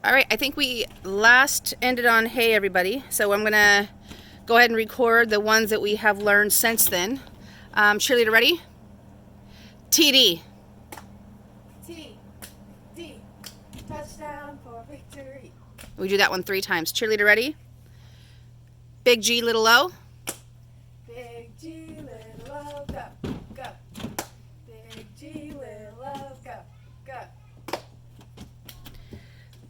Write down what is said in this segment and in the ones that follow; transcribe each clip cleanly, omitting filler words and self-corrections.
All right, I think we last ended on hey everybody, so I'm gonna go ahead and record the ones that we have learned since then. Cheerleader ready? TD. T, D, touchdown for victory. We do that one 3 times. Cheerleader ready? Big G, little O. Big G, little O, go, go. Big G, little O, go, go.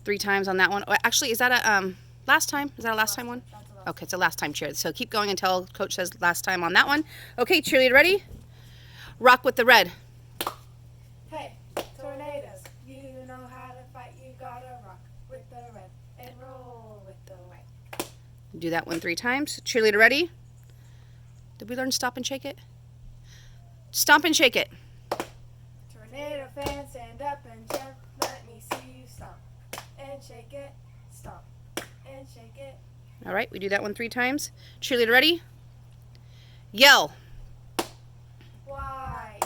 3 times on that one. Actually, is that a last time? Is that a last time one? That's a lot. Okay, it's a last time cheer. So keep going until coach says last time on that one. Okay, cheerleader ready? Rock with the red. Hey, tornadoes, you know how to fight. You gotta rock with the red and roll with the white. Do that one 3 times. Cheerleader ready? Did we learn stop and shake it? Stomp and shake it. Tornado fans, stand up and jump. Let me see you stomp and shake it, stomp and shake it. All right, we do that one 3 times. Cheerleader ready? Yell. Y-E-L-L,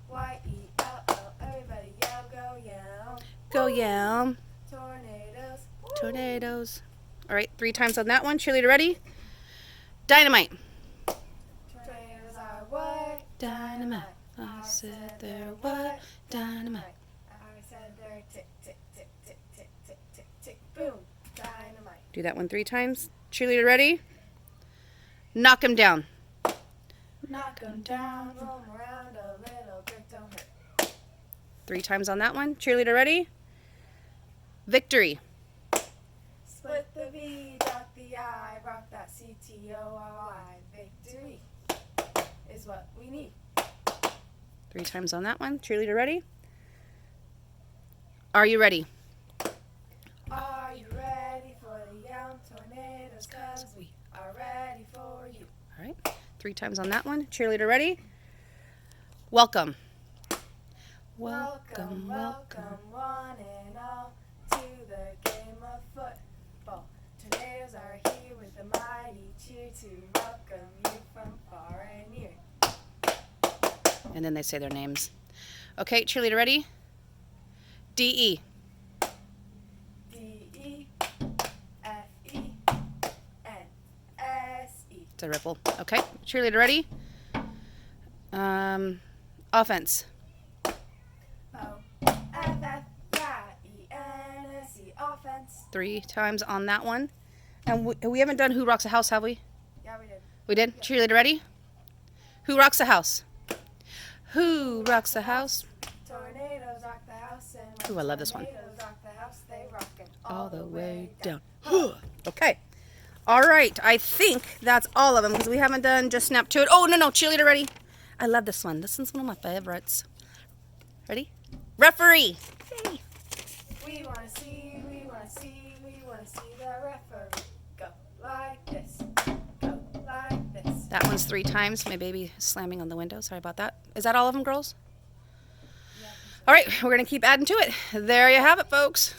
Y-E-L-L. Everybody yell, go yell. Go yell. Tornadoes. Tornadoes. All right, 3 times on that one. Cheerleader ready? Dynamite. Tornadoes are what? Dynamite. I said they're what? Dynamite. I said they're tick, tick, tick, tick, tick, tick, tick, tick, boom. Dynamite. Do that one 3 times. Cheerleader ready? Knock him down. Knock 'em down, roll 'em around a little bit, don't hurt. 3 times on that one. Cheerleader ready? Victory. Split the V, dot the I, rock that C-T-O-R-Y. Victory is what we need. 3 times on that one. Cheerleader ready? Are you ready? Are you ready for the young tornadoes? 'Cause we are ready for you. All right, 3 times on that one. Cheerleader ready? Welcome. Welcome, welcome, one and all, to the game of football. Tornadoes are here with a mighty cheer to welcome you from far and near. And then they say their names. Okay, cheerleader ready? D-E. D-E-F-E-N-S-E. It's a ripple. Okay, cheerleader ready? Offense. O-F-F-I-E-N-S-E. Offense. 3 times on that one. And we haven't done Who Rocks the House, have we? Yeah, we did. We did? Yeah. Cheerleader ready? Who rocks the house? Who rocks the house? Tornadoes rock the house, and Ooh, I love this one. tornadoes rock the house, they rock it All the way down. Okay. All right. I think that's all of them because we haven't done Just Snap to It. Oh, no. Cheerleader ready? I love this one. This one's one of my favorites. Ready? Referee. Yay. We wanna see the referee go like this, go like this. That one's 3 times. My baby is slamming on the window. Sorry about that. Is that all of them, girls? Yeah. All right. We're going to keep adding to it. There you have it, folks.